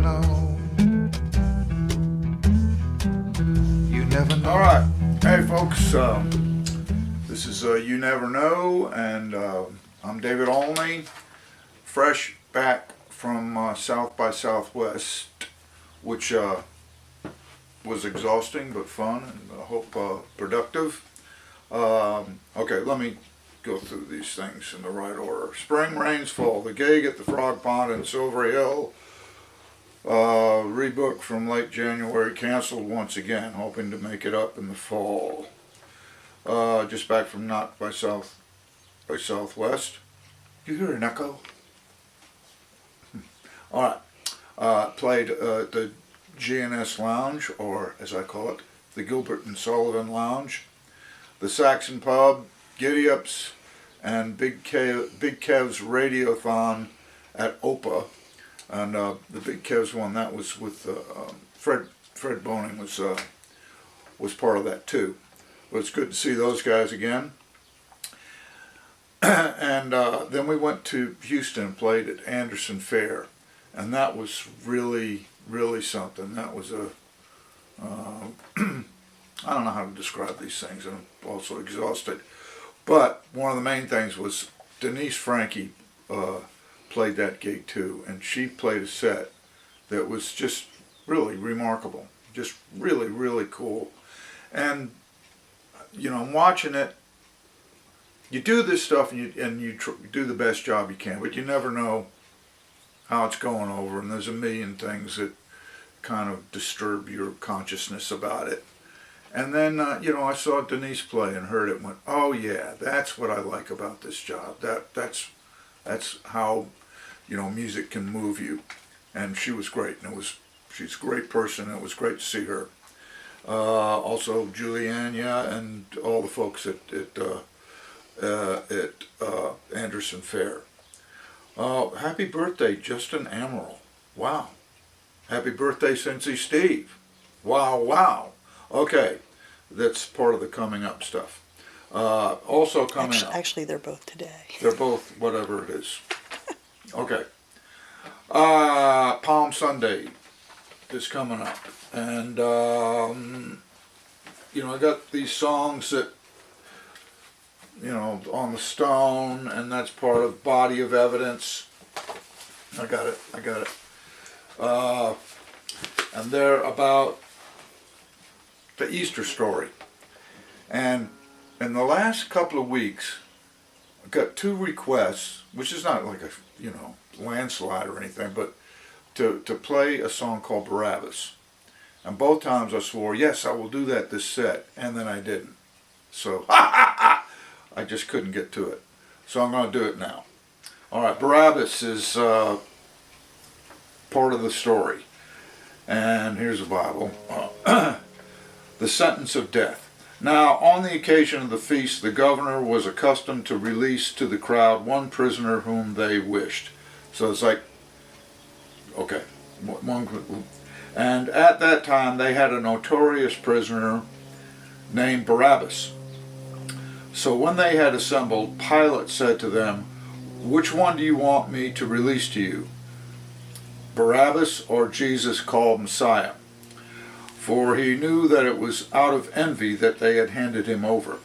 know. You never know. All right. Hey, folks. This is You Never Know, and I'm David Olney, fresh back from South by Southwest, which was exhausting but fun and I hope productive. Okay, let me go through these things in the right order. Spring Rains Fall, the gig at the Frog Pond in Silver Hill, rebooked from late January, canceled once again, hoping to make it up in the fall. Just back from Not by Southwest. You hear an echo? All right. Played the G&S Lounge, or as I call it, the Gilbert and Sullivan Lounge, the Saxon Pub, Giddy Ups, and Big Kev's Radiothon at OPA. And the Big Kev's one, that was with Fred Boning was part of that too. But it's good to see those guys again. And then we went to Houston and played at Anderson Fair, and that was really, really something. That was a I don't know how to describe these things, and I'm also exhausted. But one of the main things was Denise Frankie played that gig too, and she played a set that was just really remarkable, just really, really cool. And you know, I'm watching it. You do this stuff and you do the best job you can, but you never know how it's going over, and there's a million things that kind of disturb your consciousness about it. And then, you know, I saw Denise play and heard it and went, oh yeah, that's what I like about this job. That's how, you know, music can move you. And she was great, and she's a great person, and it was great to see her. Also Julianne, yeah, and all the folks at Anderson Fair. Happy birthday, Justin Amaral. Wow. Happy birthday, Cincy Steve. Wow, wow. Okay, that's part of the coming up stuff. Also coming up. Actually, they're both today. They're both whatever it is. Okay. Palm Sunday is coming up. And, you know, I got these songs that, you know, on the stone, and that's part of Body of Evidence. I got it. And they're about the Easter story. And in the last couple of weeks, I got 2 requests, which is not like a, you know, landslide or anything, but to play a song called Barabbas. And both times I swore, yes, I will do that this set, and then I didn't. So, I just couldn't get to it. So I'm going to do it now. All right, Barabbas is part of the story. And here's a Bible. The sentence of death. Now, on the occasion of the feast, the governor was accustomed to release to the crowd one prisoner whom they wished. So it's like, okay, one. And at that time, they had a notorious prisoner named Barabbas. So when they had assembled, Pilate said to them, which one do you want me to release to you, Barabbas or Jesus called Messiah? For he knew that it was out of envy that they had handed him over.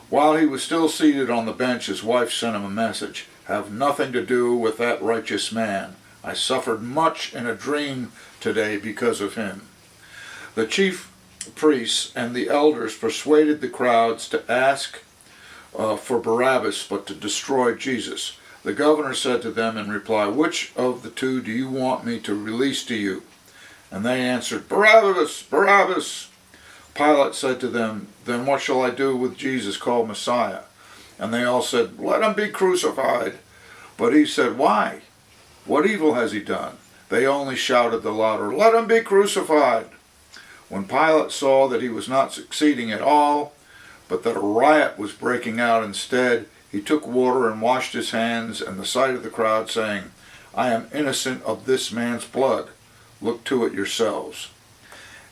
While he was still seated on the bench, his wife sent him a message. Have nothing to do with that righteous man. I suffered much in a dream today because of him. The chief priests and the elders persuaded the crowds to ask for Barabbas, but to destroy Jesus. The governor said to them in reply, which of the 2 do you want me to release to you? And they answered, Barabbas, Barabbas. Pilate said to them, then what shall I do with Jesus called Messiah? And they all said, let him be crucified. But he said, why? What evil has he done? They only shouted the louder, let him be crucified. When Pilate saw that he was not succeeding at all, but that a riot was breaking out instead, he took water and washed his hands in the sight of the crowd, saying, I am innocent of this man's blood. Look to it yourselves.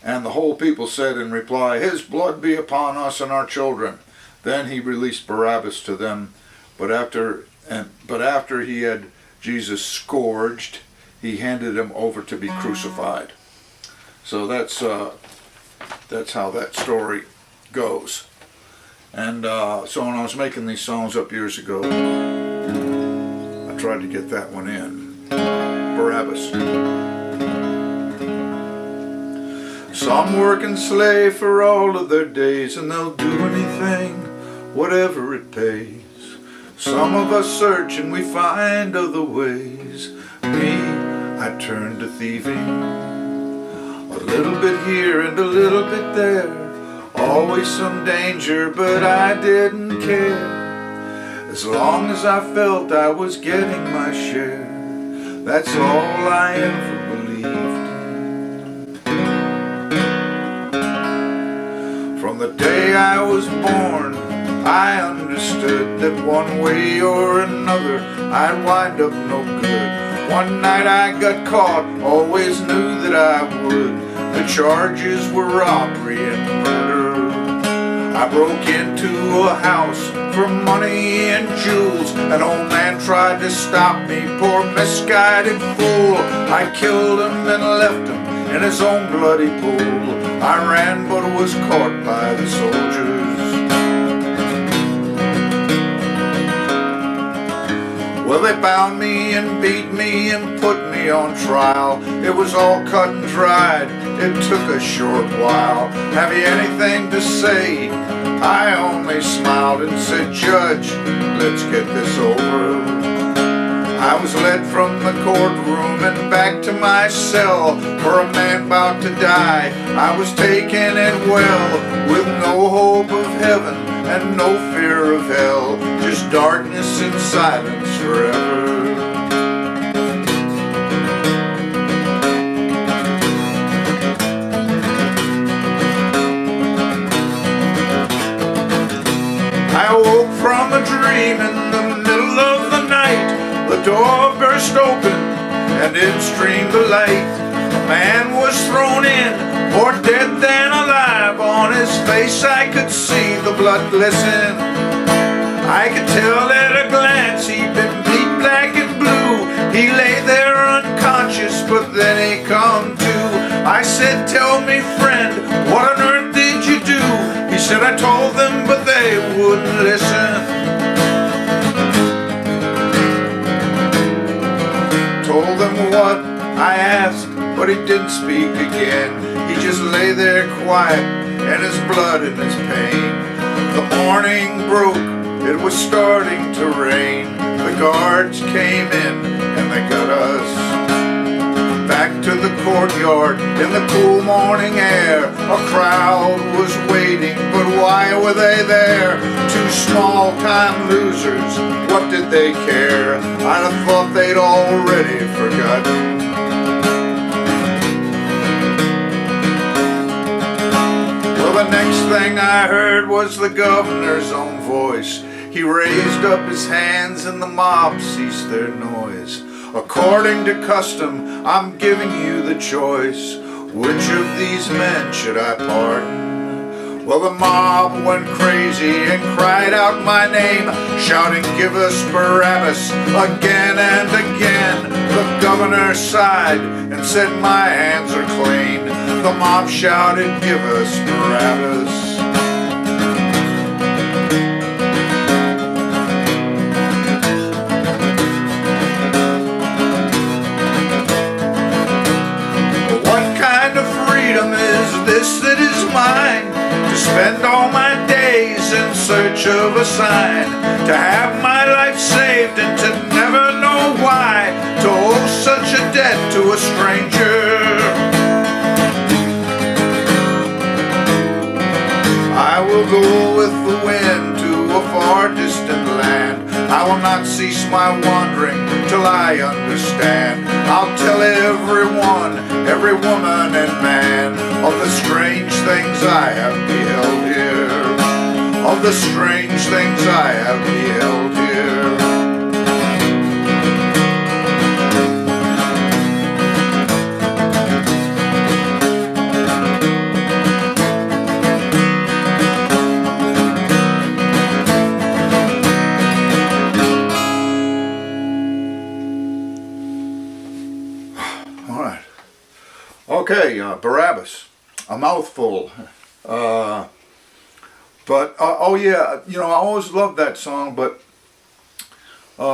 And the whole people said in reply, his blood be upon us and our children. Then he released Barabbas to them, but after he had Jesus scourged, he handed him over to be crucified. So that's how that story goes. And so when I was making these songs up years ago, I tried to get that one in. Barabbas. Some work and slave for all of their days, and they'll do anything, whatever it pays. Some of us search and we find other ways. Me, I turn to thieving. A little bit here and a little bit there. Always some danger, but I didn't care. As long as I felt I was getting my share, that's all I ever believed. From the day I was born, I understood that one way or another I'd wind up no good. One night I got caught, always knew that I would. The charges were robbery and murder. I broke into a house for money and jewels. An old man tried to stop me, poor misguided fool. I killed him and left him in his own bloody pool. I ran but was caught by the soldiers. Well, they bound me and beat me and put me on trial. It was all cut and dried, it took a short while. Have you anything to say? I only smiled and said, Judge, let's get this over. I was led from the courtroom and back to my cell. For a man about to die, I was taken and well, with no hope of heaven and no fear of hell, just darkness and silence forever. I woke from a dream in the middle of the night. The door burst open and in streamed the light. A man was thrown in, more dead than alive. On his face I could see the blood glisten. I could tell at a glance he'd been beat black and blue. He lay there unconscious, but then he come to. I said, tell me friend, what on earth did you do? He said, I told them, but they wouldn't listen. Told them what? I asked, but he didn't speak again. He just lay there quiet, and his blood and his pain. The morning broke, it was starting to rain. The guards came in, and they got us. Back to the courtyard in the cool morning air. A crowd was waiting, but why were they there? Two small-time losers, what did they care? I'd have thought they'd already forgotten. Well, the next thing I heard was the governor's own voice. He raised up his hands and the mob ceased their noise. According to custom, I'm giving you the choice. Which of these men should I pardon? Well, the mob went crazy and cried out my name, shouting, give us Barabbas, again and again. The governor sighed and said, my hands are clean. The mob shouted, give us Barabbas. That is mine, to spend all my days in search of a sign, to have my life saved and to never know why, to owe such a debt to a stranger. I will go with the wind to a far distant land. I will not cease my wandering till I understand. I'll tell everyone, every woman and man, of the strange things I have beheld here, of the strange things I have beheld here. Okay, Barabbas, a mouthful. Oh yeah, you know, I always loved that song, but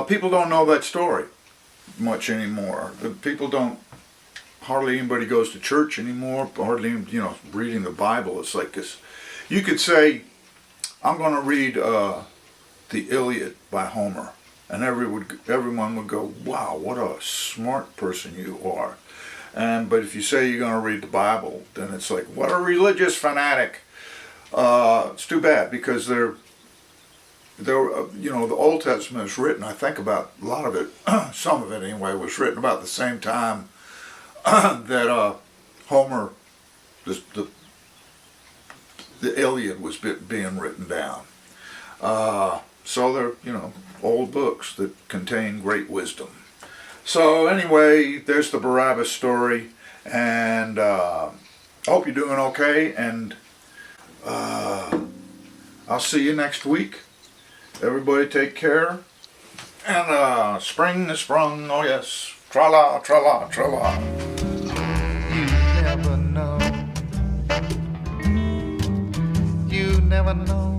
people don't know that story much anymore. People don't, hardly anybody goes to church anymore, hardly, you know, reading the Bible. It's like this, you could say, I'm going to read the Iliad by Homer, and everyone would go, wow, what a smart person you are. But if you say you're going to read the Bible, then it's like, what a religious fanatic. It's too bad, because they're you know, the Old Testament is written, I think about a lot of it, some of it anyway, was written about the same time that Homer, the Iliad was being written down. So they're, you know, old books that contain great wisdom. So anyway, there's the Barabbas story, and I hope you're doing okay, and I'll see you next week. Everybody take care. And spring is sprung, oh yes. Tra-la, tra-la, tra-la. You never know. You never know.